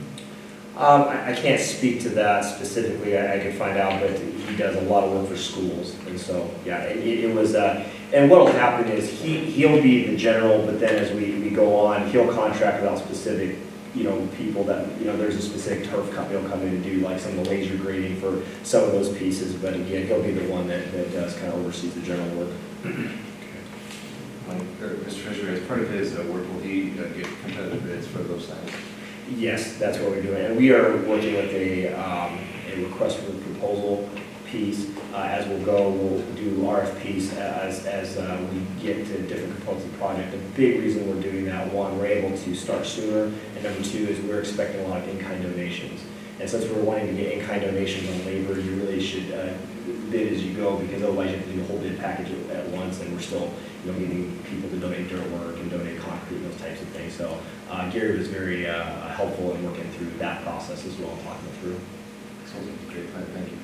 I can't speak to that specifically. I could find out, but he does a lot of work for schools, and so yeah, it was. And what will happen is he'll be the general, but then as we go on, he'll contract out specific, people that there's a specific turf company will come in and do like some of the laser grading for some of those pieces. But again, he'll be the one that does kind of oversees the general work. Mr. Fisher, as part of his work, will he get competitive bids for those things? Yes, that's what we're doing, and we are working with a request for proposal piece. As we'll go, we'll do RFPs as we get to different components of the project. The big reason we're doing that, one, we're able to start sooner, and number two is we're expecting a lot of in-kind donations. And since we're wanting to get in-kind donations on labor, you really should bid as you go, because otherwise you have to do the whole bid package at once, and we're still getting people to donate dirt work and donate concrete and those types of things. So Gary was very helpful in working through that process as well, talking through. Sounds like a great plan, thank you.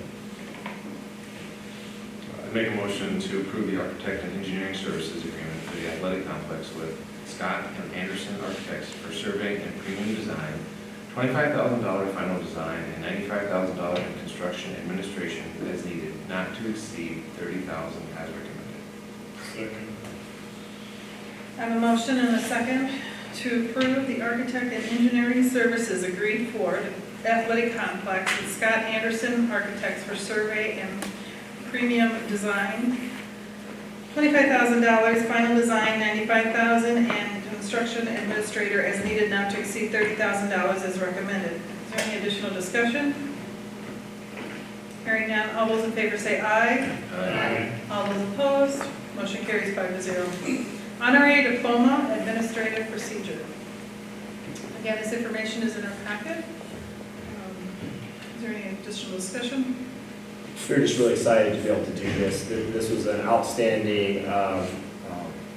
I make a motion to approve the architect and engineering services agreement for the athletic complex with Scott and Anderson Architects for survey and premium design, $25,000 final design, and $95,000 in construction administration as needed, not to exceed $30,000 as recommended. Second. I have a motion and a second to approve the architect and engineering services agreed for the athletic complex with Scott Anderson Architects for survey and premium design, $25,000, final design, $95,000, and construction administrator as needed, not to exceed $30,000 as recommended. Is there any additional discussion? Hearing none, all those in favor say aye. Aye. All those opposed, motion carries 5-0. Honorary diploma, administrative procedure. Again, this information is in our packet. Is there any additional discussion? We're just really excited to be able to do this. This was an outstanding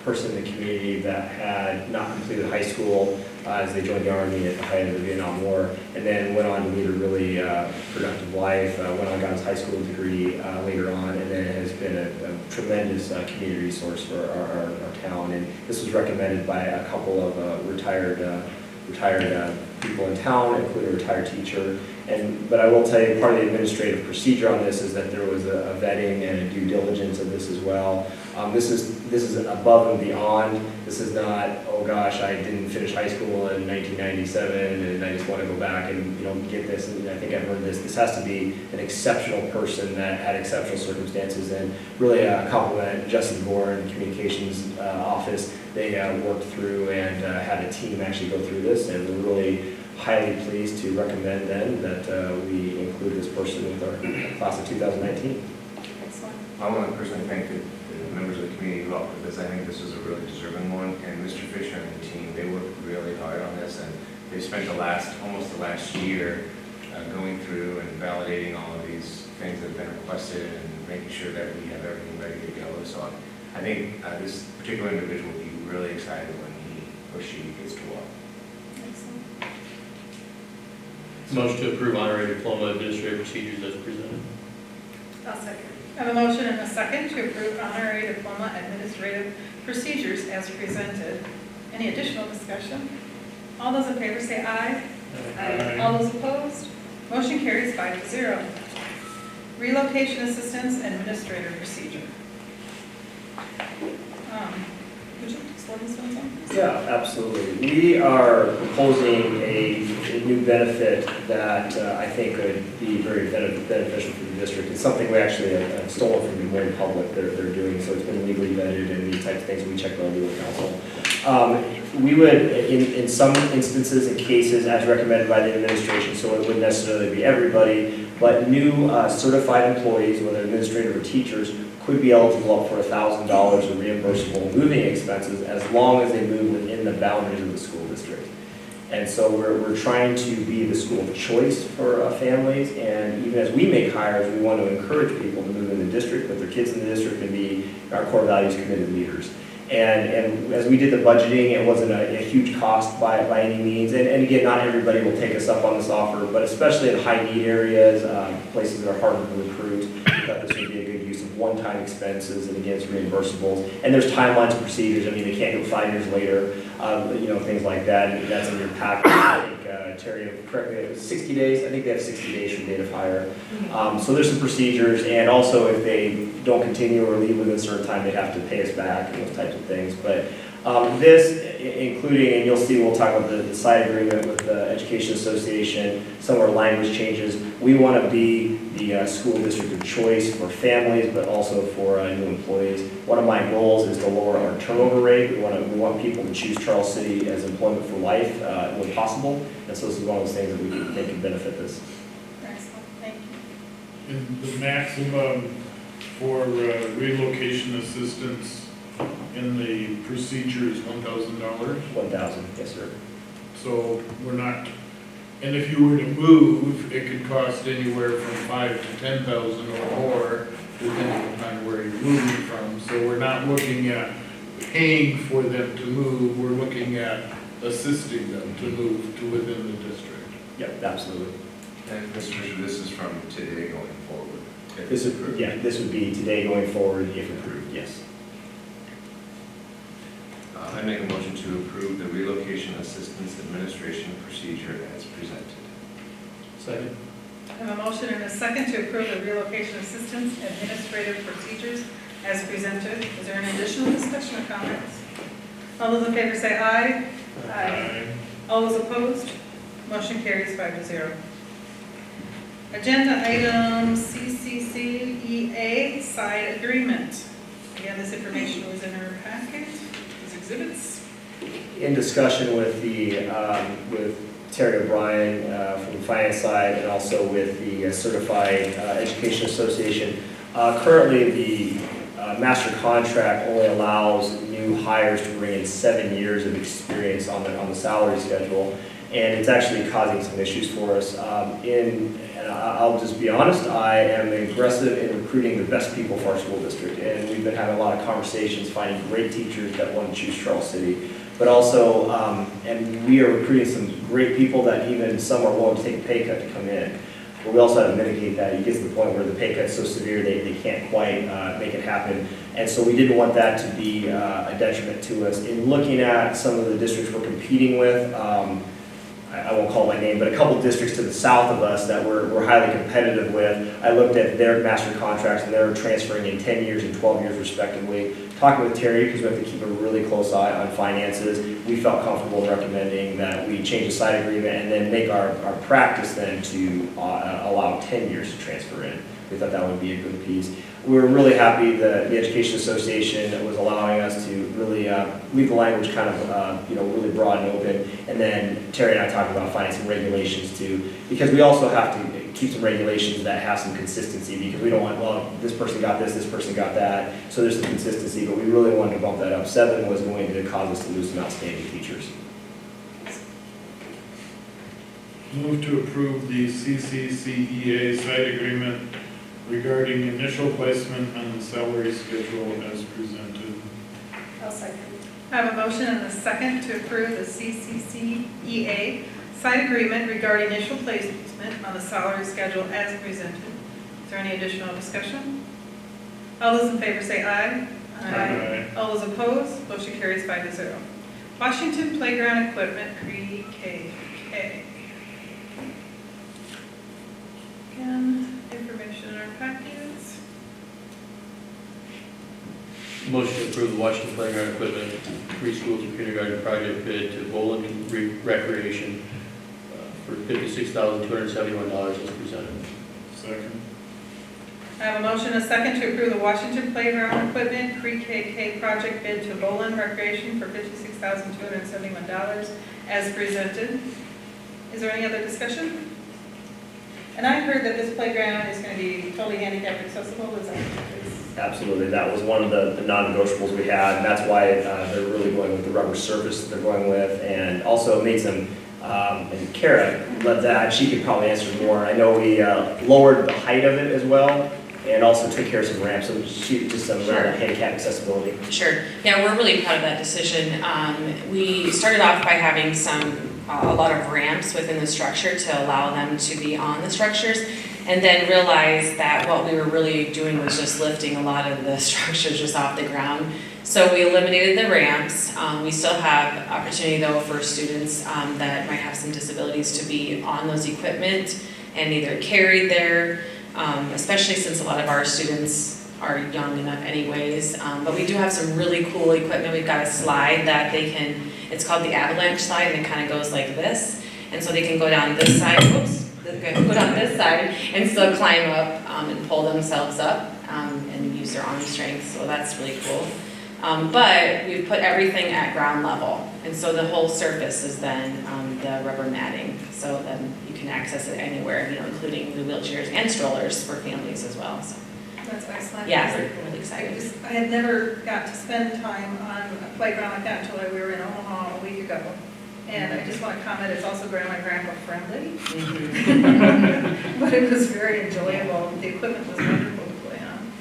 person in the community that had not completed high school as they joined the Army at the height of the Vietnam War, and then went on to lead a really productive life, went on, got his high school degree later on, and then has been a tremendous community resource for our town. And this was recommended by a couple of retired people in town, including a retired teacher. But I will tell you, part of the administrative procedure on this is that there was a vetting and a due diligence of this as well. This is above and beyond. This is not, oh gosh, I didn't finish high school in 1997 and I just want to go back and get this. And I think I've heard this. This has to be an exceptional person that had exceptional circumstances, and really compliment Justin Gore and the communications office. They worked through and had a team actually go through this, and we're really highly pleased to recommend then that we include this person with our class of 2019. Excellent. I want to personally thank the members of the community who helped with this. I think this is a really deserving one, and Mr. Fisher and the team, they worked really hard on this, and they spent almost the last year going through and validating all of these things that have been requested and making sure that we have everything ready to go. So I think this particular individual will be really excited when he or she gets to work. Excellent. Motion to approve honorary diploma administrative procedures as presented. I'll second. I have a motion and a second to approve honorary diploma administrative procedures as presented. Any additional discussion? All those in favor say aye. Aye. All those opposed? Motion carries 5-0. Relocation assistance administrator procedure. Would you just let us know something? Yeah, absolutely. We are proposing a new benefit that I think would be very beneficial for the district. It's something we actually have stolen from Des Moines Public, they're doing, so it's been legally vetted and these types of things we check with our legal counsel. We would, in some instances and cases, as recommended by the administration, so it wouldn't necessarily be everybody, but new certified employees, whether administrative or teachers, could be eligible up for $1,000 of reimbursable moving expenses as long as they move within the boundaries of the school district. And so we're trying to be the school of choice for families, and even as we make hires, we want to encourage people to move in the district, put their kids in the district, and be our core values committed leaders. And as we did the budgeting, it wasn't a huge cost by any means. And again, not everybody will take us up on this offer, but especially in high need areas, places that are harder to recruit, we thought this would be a good use of one-time expenses, and again, it's reimbursables. And there's timelines and procedures. I mean, they can't go 5 years later, things like that. And that's in your package. I think, Terry, correct me, it was 60 days. I think they have 60 days from date of hire. So there's some procedures, and also if they don't continue or leave within a certain time, they have to pay us back and those types of things. But this, including, and you'll see, we'll talk about the side agreement with the Education Association, some of our language changes. We want to be the school district of choice for families, but also for new employees. One of my goals is to lower our turnover rate. We want people to choose Charles City as employment for life when possible. And so this is one of those things that we think can benefit this. Excellent, thank you. And the maximum for relocation assistance in the procedure is $1,000? 1,000, yes, sir. So we're not, and if you were to move, it could cost anywhere from $5,000 to $10,000 or more, depending upon where you're moving from. So we're not looking at paying for them to move, we're looking at assisting them to move to within the district. Yep, absolutely. And Mr. Fisher, this is from today going forward. if This approved. would, yeah, this would be today going forward if approved, yes. I make a motion to approve the relocation assistance administration procedure as presented. Second. I have a motion and a second to approve the relocation assistance administrative procedures as presented. Is there any additional discussion or comments? All those in favor say aye. Aye. All those opposed? Motion carries 5-0. Agenda item CCCEA side agreement. Again, this information was in our packet, these exhibits. In discussion with with Terry O'Brien from the finance side, and also with the Certified Education Association, currently the master contract only allows new hires to bring in 7 years of experience on the salary schedule, and it's actually causing some issues for us. I'll just be honest, I am aggressive in recruiting the best people for our school district, and we've been having a lot of conversations, finding great teachers that want to choose Charles City, but also, and we are recruiting some great people that even some are willing to take a pay cut to come in. But we also have to mitigate that. It gets to the point where the pay cut's so severe they can't quite make it happen. And so we didn't want that to be a detriment to us. In looking at some of the districts we're competing with, I won't call my name, but a couple districts to the south of us that we're highly competitive with, I looked at their master contracts and they're transferring in 10 years and 12 years respectively. Talking with Terry, because we have to keep a really close eye on finances, we felt comfortable recommending that we change the side agreement and then make our practice then to allow 10 years to transfer in. We thought that would be a good piece. We were really happy that the Education Association was allowing us to really leave the language kind of really broad and open. And then Terry and I talked about finding some regulations too, because we also have to keep some regulations that have some consistency, because we don't want, well, this person got this person got that, so there's some consistency, but we really wanted to bump that up. 7 was going to cause us to lose some outstanding teachers. Move to approve the CCCEA side agreement regarding initial placement on the salary schedule as presented. I'll second. I have a motion and a second to approve the CCCEA side agreement regarding initial placement on the salary schedule as presented. Is there any additional discussion? All those in favor say aye. Aye. All those opposed? Motion carries 5-0. Washington Playground Equipment pre-KK. Again, information in our packets. Motion to approve the Washington Playground Equipment Preschool to Kindergarten Project bid to Bowling Recreation for $56,271 as presented. Second. I have a motion and a second to approve the Washington Playground Equipment Pre-KK project bid to Bolin Recreation for $56,271 as presented. Is there any other discussion? And I heard that this playground is going to be totally handicap accessible, is that the case? Absolutely, that was one of the non-negotiables we had, and that's why they're really going with the rubber surface that they're going with, and also made some, and Kara led that, she could probably answer more. I know we lowered the height of it as well, and also took care of some ramps, so she just some handicap accessibility. Sure. Yeah, we're really proud of that decision. We started off by having a lot of ramps within the structure to allow them to be on the structures, and then realized that what we were really doing was just lifting a lot of the structures just off the ground. So we eliminated the ramps. We still have opportunity though for students that might have some disabilities to be on those equipment and either carried there, especially since a lot of our students are young enough anyways. But we do have some really cool equipment. We've got a slide that they can, it's called the avalanche slide, and it kind of goes like this. And so they can go down this side, go down this side and still climb up and pull themselves up and use their arm strength. So that's really cool. But we've put everything at ground level. And so the whole surface is then the rubber matting. So then you can access it anywhere, including the wheelchairs and strollers for families as well. So That's excellent. yeah, we're really excited. I had never got to spend time on a playground like that until we were in Omaha a week ago. And I just want to comment, it's also grandma and grandpa friendly. But it was very enjoyable. The equipment was wonderful to play on.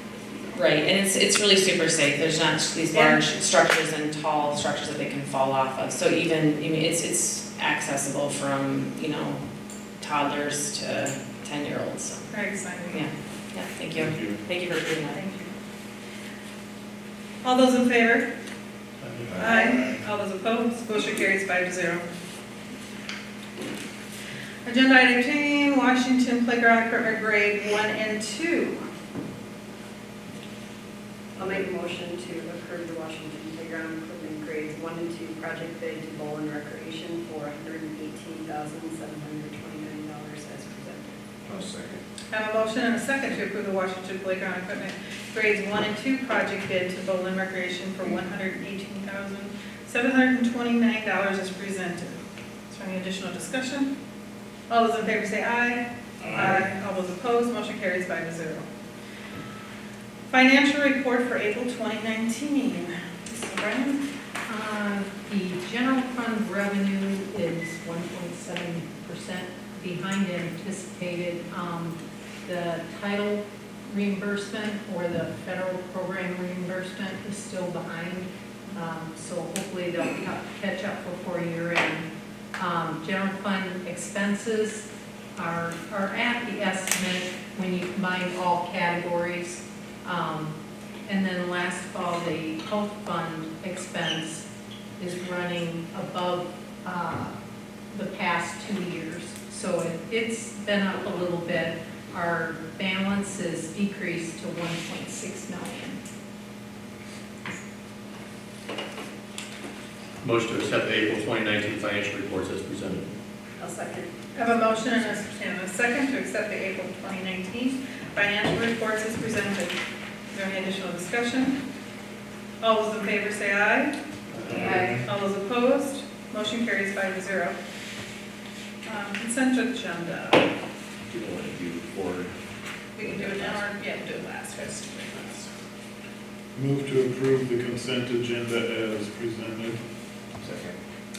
Right, and it's really super safe. There's not these large structures and tall structures that they can fall off of. So even, it's accessible from, toddlers to 10-year-olds. So, Very exciting. yeah, thank you. Thank you for doing that. Thank you. All those in favor? Aye. All those opposed? Motion carries 5-0. Agenda item 10, Washington Playground Equipment Grade 1 and 2. I'll make a motion to approve the Washington Playground Equipment Grades 1 and 2 project bid to Bolin Recreation for $118,729 as presented. I'll second. I have a motion and a second to approve the Washington Playground Equipment Grades 1 and 2 project bid to Bolin Recreation for $118,729 as presented. Is there any additional discussion? All those in favor say aye. Aye. All those opposed, motion carries 5-0. Financial report for April 2019. Mrs. Brown? The general fund revenue is 1.7% behind anticipated. The title reimbursement or the federal program reimbursement is still behind. So hopefully they'll catch up before year end. General fund expenses are at the estimate when you combine all categories. And then last fall, the health fund expense is running above the past 2 years. So it's been up a little bit. Our balance is decreased to 1.6 million. Motion to accept the April 2019 financial reports as presented. I'll second. I have a motion and a second to accept the April 2019 financial reports as presented. Is there any additional discussion? All those in favor say aye. Aye. All those opposed? Motion carries 5-0. Consent agenda. Do you want to do forward? We can do it now or, yeah, do it last. Let's do it last. Move to approve the consent agenda as presented. Second.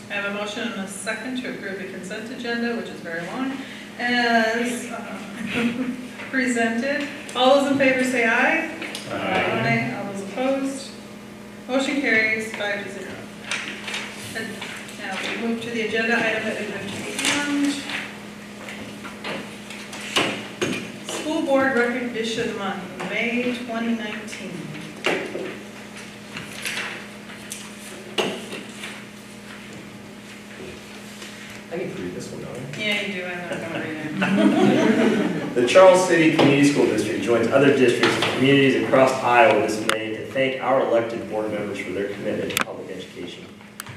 I have a motion and a second to approve the consent agenda, which is very long, as presented. All those in favor say aye. Aye. All those opposed? Motion carries 5-0. And now we move to the agenda item that is going to be on. School Board Recognition Month, May 2019. I need to read this one, don't I? Yeah, you do, I'm not going to read it. The Charles City Community School District joins other districts and communities across Iowa this May to thank our elected board members for their commitment to public education.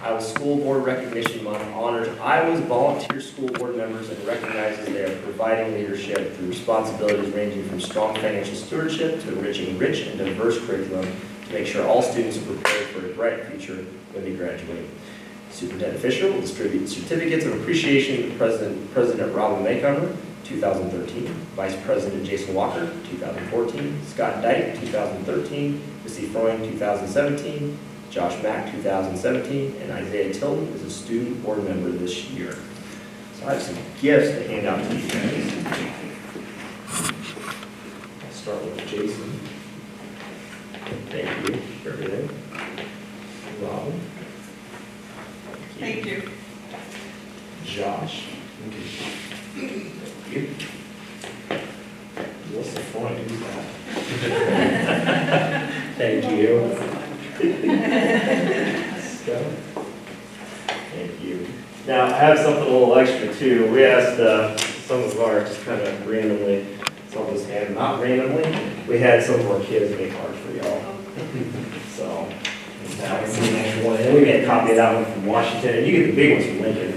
Iowa School Board Recognition Month honors Iowa's volunteer school board members and recognizes their providing leadership through responsibilities ranging from strong financial stewardship to enriching rich and diverse curriculum to make sure all students are prepared for a bright future when they graduate. Superintendent Fisher will distribute certificates of appreciation to President Robin Maycomer, 2013, Vice President Jason Walker, 2014, Scott Dyke, 2013, Missy Freund, 2017, Josh Mack, 2017, and Isaiah Tilton is a student board member this year. So I have some gifts to hand out to you guys. I'll start with Jason. Thank you for everything. Robin. Thank you. Josh. Thank you. What's the point? Who's that? Thank you. Thank you. Now, I have something a little extra too. We asked some of our, just kind of randomly, some of us hand, not randomly, we had some of our kids make cards for y'all. So, that was the extra one. And we made a copy of that one from Washington, and you get the big ones from Lincoln.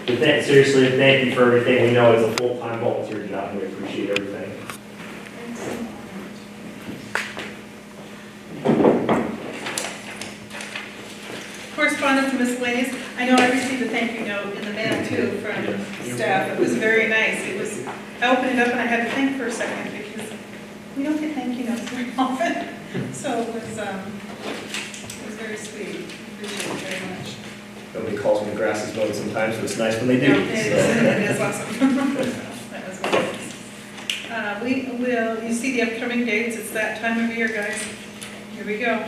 But seriously, thank you for everything. We know it's a full-time volunteer job, and we appreciate everything. Correspondence and miscellaneous. I know I received a thank you note in the mail too from staff. It was very nice. It was, I opened it up and I had to think for a second because we don't get thank you notes very often. So it was very sweet. Appreciate it very much. Nobody calls when the grass is mowed sometimes, so it's nice when they do. No, it is awesome. That was wonderful. You see the upcoming dates. It's that time of year, guys. Here we go.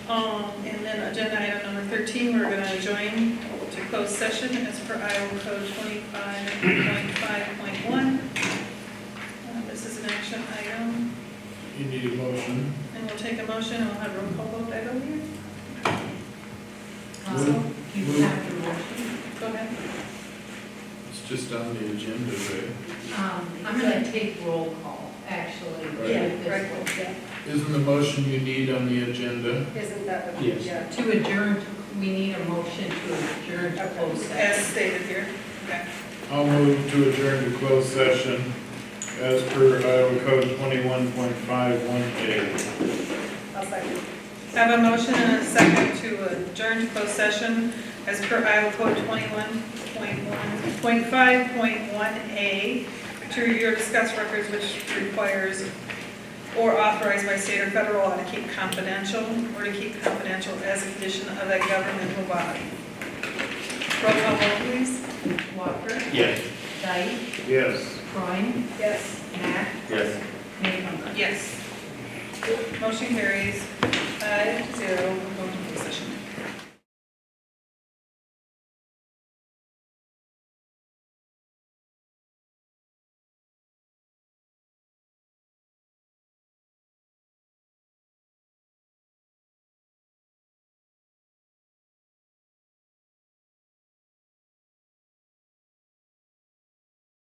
And then agenda item number 13, we're going to join to closed session as per Iowa Code 25.5.1. This is an action item, You need a motion. and we'll take a motion, and we'll have roll call vote, I believe. You have the motion. Go ahead. It's just on the agenda, right? I'm going to take roll call, actually. Right. with this Right. one. Isn't the motion you need on the agenda? Isn't that what? Yes. Yeah. To adjourn, we need a motion to adjourn to closed As session. stated here. Okay. I'll move to adjourn to closed session as per Iowa Code 21.51A. I'll second. I have a motion and a second to adjourn to closed session as per Iowa Code 21.5.1A to review or discuss records which requires or authorized by state or federal law to keep confidential or to keep confidential as a condition of a governmental body. Roll call vote, please. Walker, Yes. Dyke, Yes. Freund, Yes. Mack, Yes. Maycomer. Yes. Motion carries 5-0. We're going to closed session.